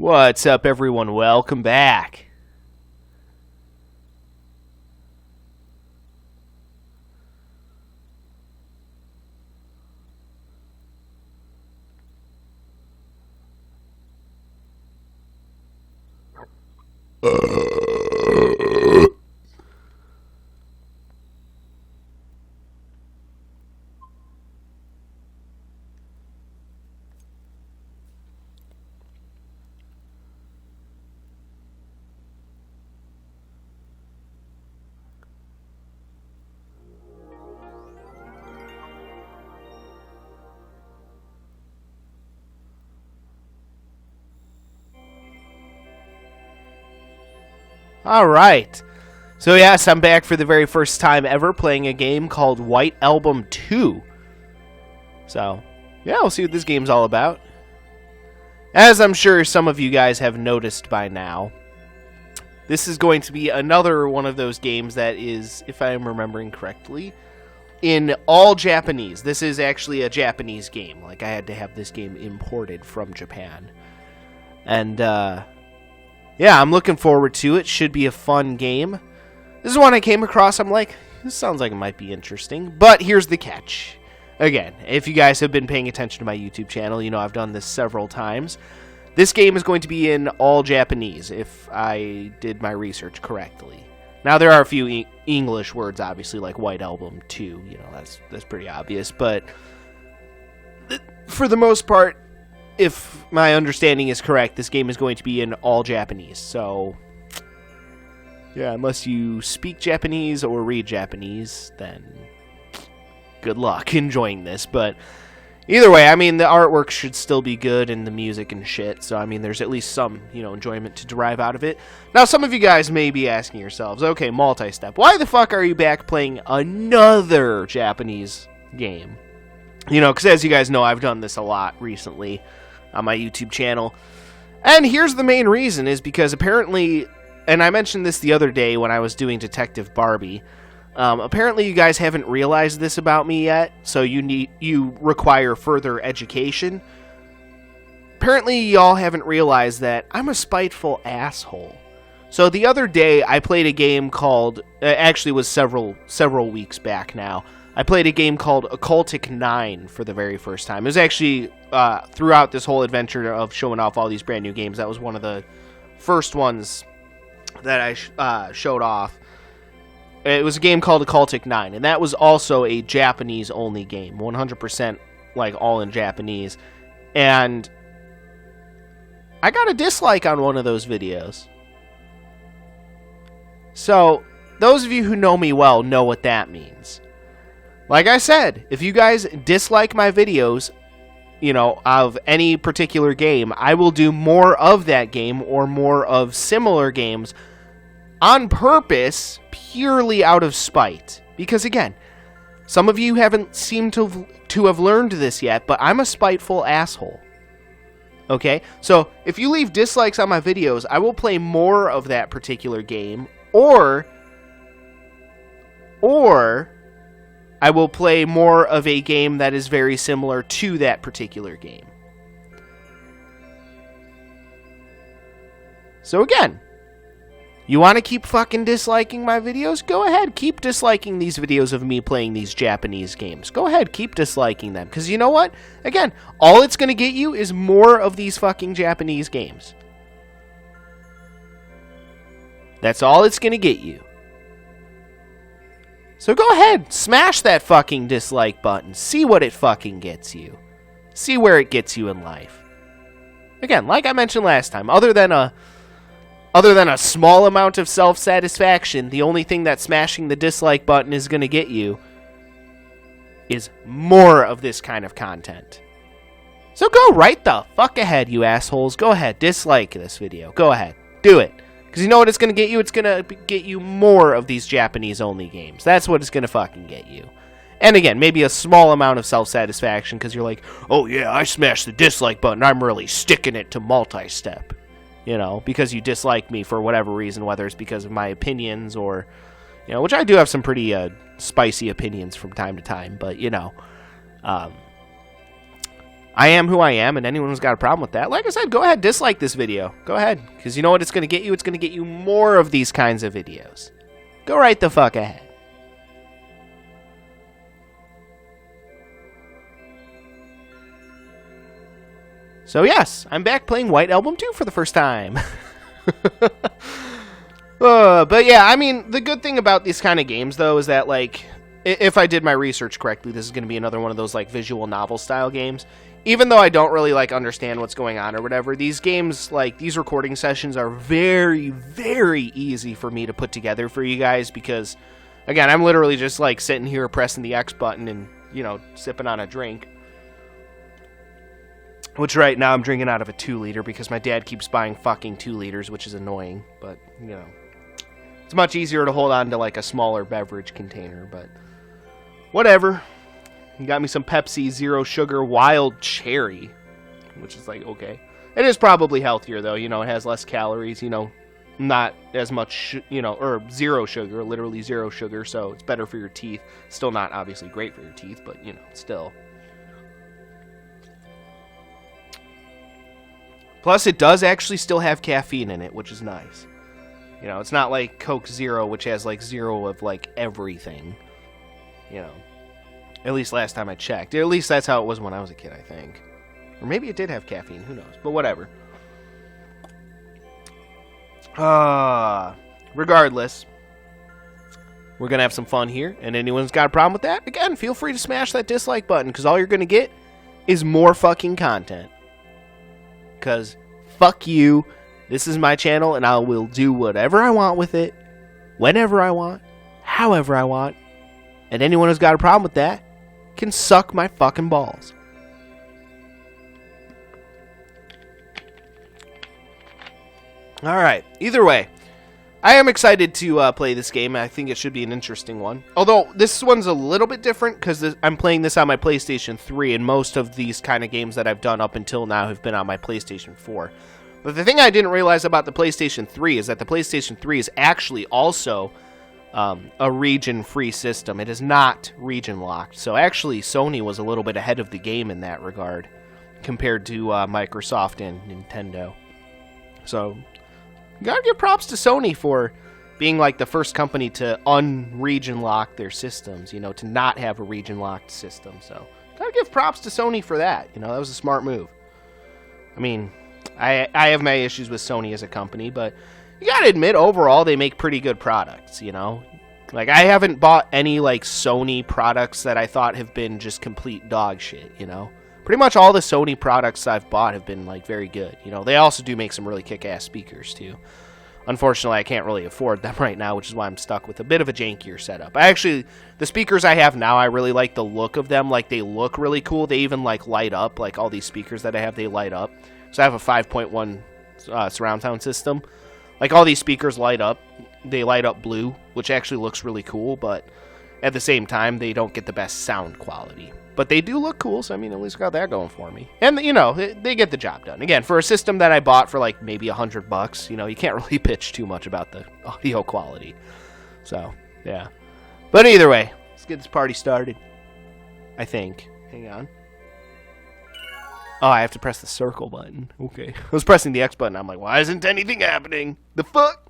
What's up, everyone? Welcome back. Alright, so yes, I'm back for the very first time ever playing a game called Album2. So, yeah, we'll see what this game's all about. As I'm sure some of you guys have noticed by now, this is going to be another one of those games that is, if I'm remembering correctly, in all Japanese. This is actually a Japanese game. Like, I had to have this game imported from Japan. And, yeah, I'm looking forward to it. Should be a fun game. This is one I came across. I'm like, this sounds like it might be interesting. But here's the catch. Again, if you guys have been paying attention to my YouTube channel, you know I've done this several times. This game is going to be in all Japanese, if I did my research correctly. Now, there are a few English words, obviously, like White Album 2. You know, that's pretty obvious. But for the most part, if my understanding is correct, this game is going to be in all Japanese. So, yeah, unless you speak Japanese or read Japanese, then good luck enjoying this. But either way, I mean, the artwork should still be good and the music and shit. So, I mean, there's at least some, enjoyment to derive out of it. Now, some of you guys may be asking yourselves, okay, multi-step, why the fuck are you back playing another Japanese game? Because as you guys know, I've done this a lot recently on my YouTube channel. And here's the main reason, is because apparently, and I mentioned this the other day when I was doing Detective Barbie, apparently you guys haven't realized this about me yet, so you require further education. Apparently y'all haven't realized that I'm a spiteful asshole. So the other day I played a game called, actually it was several weeks back now, I played a game called Occultic 9 for the very first time. It was actually, throughout this whole adventure of showing off all these brand new games, that was one of the first ones that I showed off. It was a game called Occultic 9, and that was also a Japanese-only game, 100% like all in Japanese. And I got a dislike on one of those videos. So, those of you who know me well know what that means. Like I said, if you guys dislike my videos, of any particular game, I will do more of that game or more of similar games on purpose, purely out of spite. Because again, some of you haven't seemed to have learned this yet, but I'm a spiteful asshole. Okay? So, if you leave dislikes on my videos, I will play more of that particular game, or I will play more of a game that is very similar to that particular game. So again, you want to keep fucking disliking my videos? Go ahead, keep disliking these videos of me playing these Japanese games. Go ahead, keep disliking them. Because you know what? Again, all it's going to get you is more of these fucking Japanese games. That's all it's going to get you. So go ahead, smash that fucking dislike button. See what it fucking gets you. See where it gets you in life. Again, like I mentioned last time, other than a small amount of self-satisfaction, the only thing that smashing the dislike button is going to get you is more of this kind of content. So go right the fuck ahead, you assholes. Go ahead, dislike this video. Go ahead, do it. Because you know what it's going to get you? It's going to get you more of these Japanese-only games. That's what it's going to fucking get you. And again, maybe a small amount of self-satisfaction because you're like, oh yeah, I smashed the dislike button. I'm really sticking it to multi-step. Because you dislike me for whatever reason, whether it's because of my opinions or, which I do have some pretty spicy opinions from time to time. But, I am who I am, and anyone who's got a problem with that, like I said, go ahead, dislike this video. Go ahead, because you know what it's going to get you? It's going to get you more of these kinds of videos. Go right the fuck ahead. So yes, I'm back playing White Album 2 for the first time. But yeah, I mean, the good thing about these kind of games, though, is that, like, if I did my research correctly, this is going to be another one of those, like, visual novel style games. Even though I don't really, like, understand what's going on or whatever, these games, like, these recording sessions are very, very easy for me to put together for you guys because, again, I'm literally just, like, sitting here pressing the X button and, you know, sipping on a drink. Which right now I'm drinking out of a 2-liter because my dad keeps buying fucking 2 liters, which is annoying. But, you know, it's much easier to hold on to, like, a smaller beverage container, but whatever. He got me some Pepsi Zero Sugar Wild Cherry, which is like, okay. It is probably healthier, though. You know, it has less calories, you know, not as much, you know, or zero sugar, literally zero sugar, so it's better for your teeth. Still not obviously great for your teeth, but, you know, still. Plus, it does actually still have caffeine in it, which is nice. You know, it's not like Coke Zero, which has, like, zero of, like, everything. You know. At least last time I checked. At least that's how it was when I was a kid, I think. Or maybe it did have caffeine. Who knows? But whatever. Regardless, we're going to have some fun here. And anyone who's got a problem with that, again, feel free to smash that dislike button. Because all you're going to get is more fucking content. Because fuck you, this is my channel and I will do whatever I want with it, whenever I want, however I want, and anyone who's got a problem with that can suck my fucking balls. Alright, either way, I am excited to play this game. I think it should be an interesting one. Although, this one's a little bit different because I'm playing this on my PlayStation 3, and most of these kind of games that I've done up until now have been on my PlayStation 4. But the thing I didn't realize about the PlayStation 3 is that the PlayStation 3 is actually also a region-free system. It is not region-locked. So actually, Sony was a little bit ahead of the game in that regard compared to Microsoft and Nintendo. So you gotta give props to Sony for being like the first company to un-region lock their systems, you know, to not have a region locked system. So gotta give props to Sony for that. You know, that was a smart move. I mean, I have my issues with Sony as a company, but you gotta admit, overall, they make pretty good products, you know? Like, I haven't bought any, like, Sony products that I thought have been just complete dog shit, you know? Pretty much all the Sony products I've bought have been, like, very good. You know, they also do make some really kick-ass speakers, too. Unfortunately, I can't really afford them right now, which is why I'm stuck with a bit of a jankier setup. The speakers I have now, I really like the look of them. Like, they look really cool. They even, like, light up. Like, all these speakers that I have, they light up. So I have a 5.1 surround sound system. Like, all these speakers light up. They light up blue, which actually looks really cool, but at the same time, they don't get the best sound quality. But they do look cool, so I mean, at least got that going for me. And, you know, they get the job done. Again, for a system that I bought for, like, maybe $100, you know, you can't really bitch too much about the audio quality. So, yeah. But either way, let's get this party started. I think. Hang on. Oh, I have to press the circle button. Okay. I was pressing the X button. I'm like, why isn't anything happening? The fuck?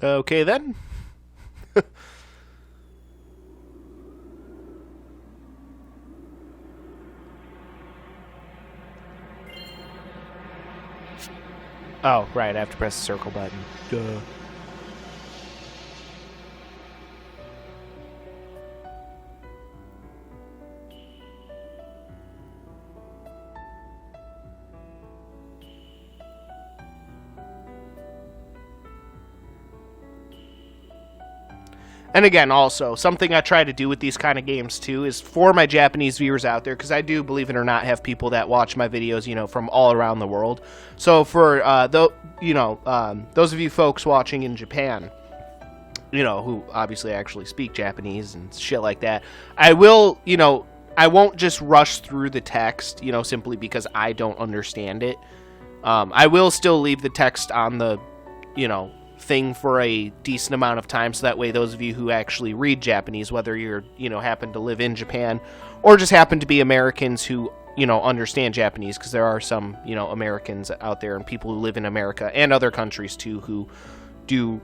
Okay, then. Oh, right, I have to press the circle button. Duh. And again, also, something I try to do with these kind of games, too, is for my Japanese viewers out there, because I do, believe it or not, have people that watch my videos, you know, from all around the world. So for, those of you folks watching in Japan, you know, who obviously actually speak Japanese and shit like that, I will, you know, I won't just rush through the text, you know, simply because I don't understand it. I will still leave the text on the, you know, thing for a decent amount of time, so that way those of you who actually read Japanese, whether you're, you know, happen to live in Japan or just happen to be Americans who, you know, understand Japanese, because there are some, you know, Americans out there and people who live in America and other countries too who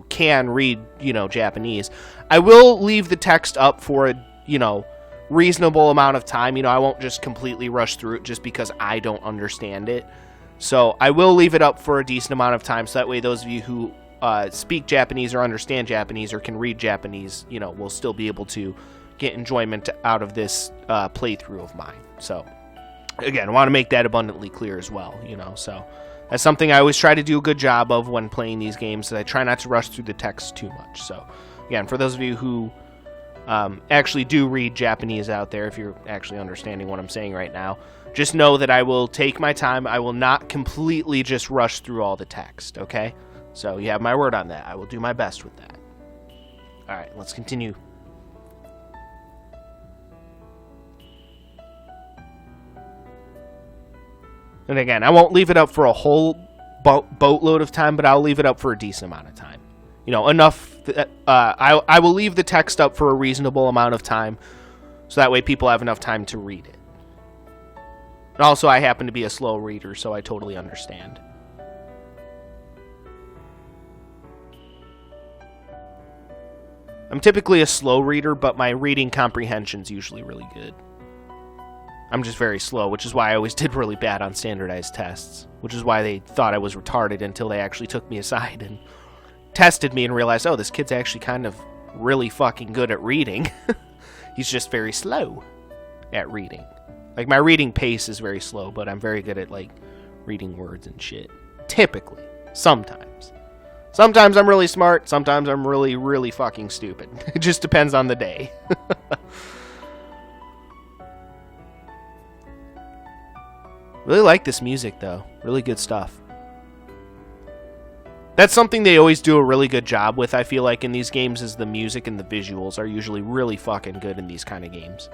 can read, you know, Japanese. I will leave the text up for a, you know, reasonable amount of time. You know, I won't just completely rush through it just because I don't understand it. So I will leave it up for a decent amount of time, so that way those of you who speak Japanese or understand Japanese or can read Japanese, you know, will still be able to get enjoyment out of this playthrough of mine. So, again, I want to make that abundantly clear as well, you know. So that's something I always try to do a good job of when playing these games, that I try not to rush through the text too much. So, again, for those of you who actually do read Japanese out there, if you're actually understanding what I'm saying right now, just know that I will take my time. I will not completely just rush through all the text, okay? So you have my word on that. I will do my best with that. All right, let's continue. And again, I won't leave it up for a whole boatload of time, but I'll leave it up for a decent amount of time. You know, enough that I will leave the text up for a reasonable amount of time, so that way people have enough time to read it. And also, I happen to be a slow reader, so I totally understand. I'm typically a slow reader, but my reading comprehension's usually really good. I'm just very slow, which is why I always did really bad on standardized tests, which is why they thought I was retarded until they actually took me aside and tested me and realized, oh, this kid's actually kind of really fucking good at reading. He's just very slow at reading. Like, my reading pace is very slow, but I'm very good at, like, reading words and shit. Typically. Sometimes. Sometimes I'm really smart. Sometimes I'm really, really fucking stupid. It just depends on the day. Really like this music, though. Really good stuff. That's something they always do a really good job with, I feel like, in these games, is the music and the visuals are usually really fucking good in these kind of games.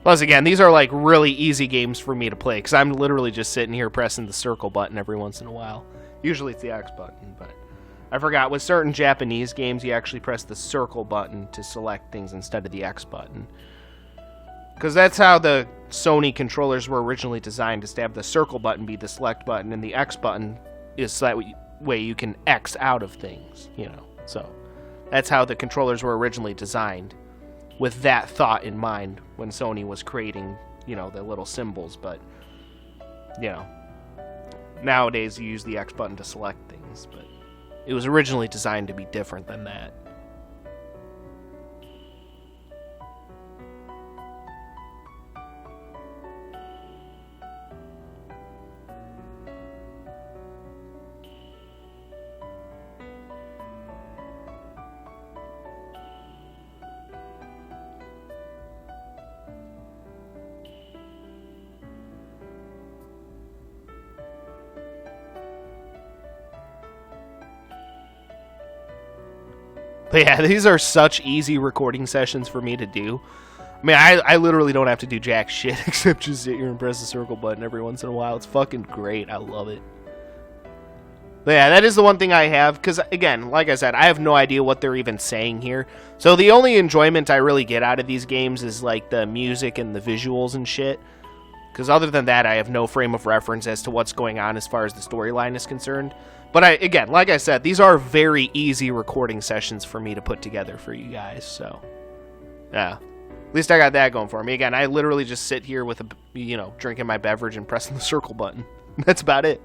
Plus, again, these are like really easy games for me to play, because I'm literally just sitting here pressing the circle button every once in a while. Usually it's the X button, but I forgot, with certain Japanese games, you actually press the circle button to select things instead of the X button. Because that's how the Sony controllers were originally designed, is to have the circle button be the select button, and the X button is so that way you can X out of things, you know. So that's how the controllers were originally designed, with that thought in mind when Sony was creating, you know, the little symbols. But, you know, nowadays you use the X button to select things, but it was originally designed to be different than that. But yeah, these are such easy recording sessions for me to do. I mean, I literally don't have to do jack shit except just sit here and press the circle button every once in a while. It's fucking great. I love it. But yeah, that is the one thing I have, because, again, like I said, I have no idea what they're even saying here. So the only enjoyment I really get out of these games is, like, the music and the visuals and shit. Because other than that, I have no frame of reference as to what's going on as far as the storyline is concerned. But again, like I said, these are very easy recording sessions for me to put together for you guys. So, yeah. At least I got that going for me. Again, I literally just sit here with, drinking my beverage and pressing the circle button. That's about it.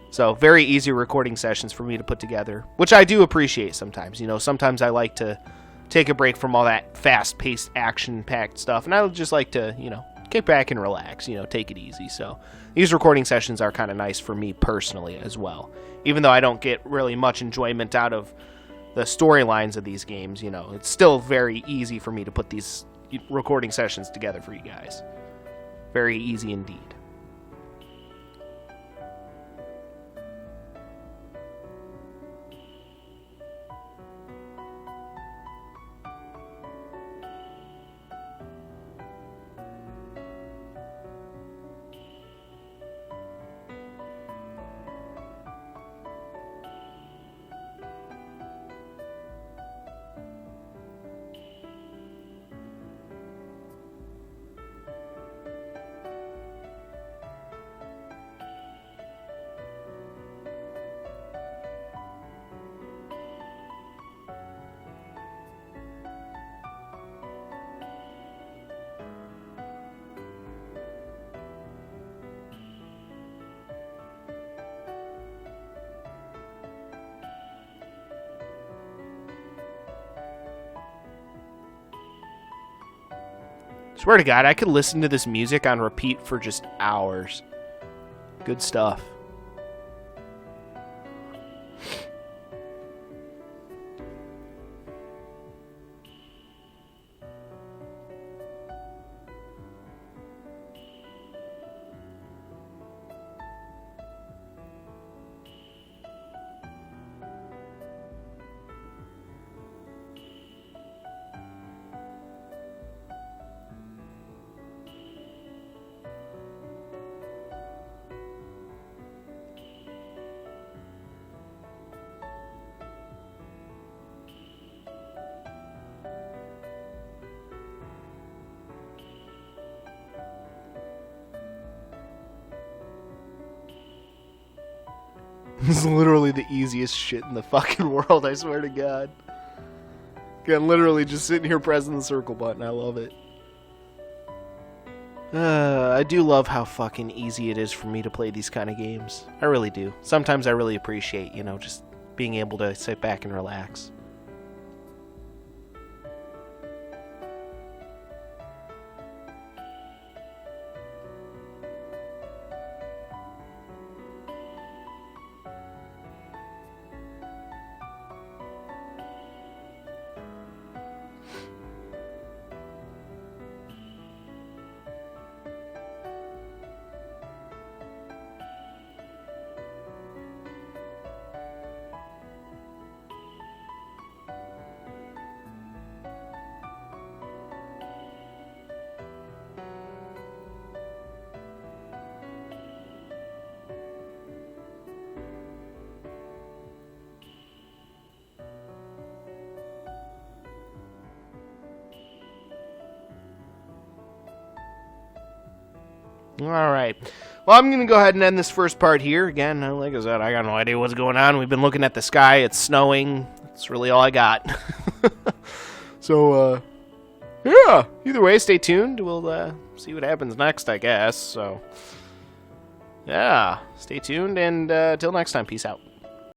So, very easy recording sessions for me to put together, which I do appreciate sometimes. You know, sometimes I like to take a break from all that fast-paced, action-packed stuff, and I would just like to, kick back and relax, take it easy. So these recording sessions are kind of nice for me personally as well. Even though I don't get really much enjoyment out of the storylines of these games, it's still very easy for me to put these recording sessions together for you guys. Very easy indeed. Swear to God, I could listen to this music on repeat for just hours. Good stuff. This is literally the easiest shit in the fucking world, I swear to God. Again, literally just sitting here pressing the circle button. I love it. I do love how fucking easy it is for me to play these kind of games. I really do. Sometimes I really appreciate, just being able to sit back and relax. Alright. Well, I'm going to go ahead and end this first part here. Again, like I said, I got no idea what's going on. We've been looking at the sky. It's snowing. That's really all I got. So, yeah. Either way, stay tuned. We'll see what happens next, I guess. So, yeah. Stay tuned, and till next time, peace out.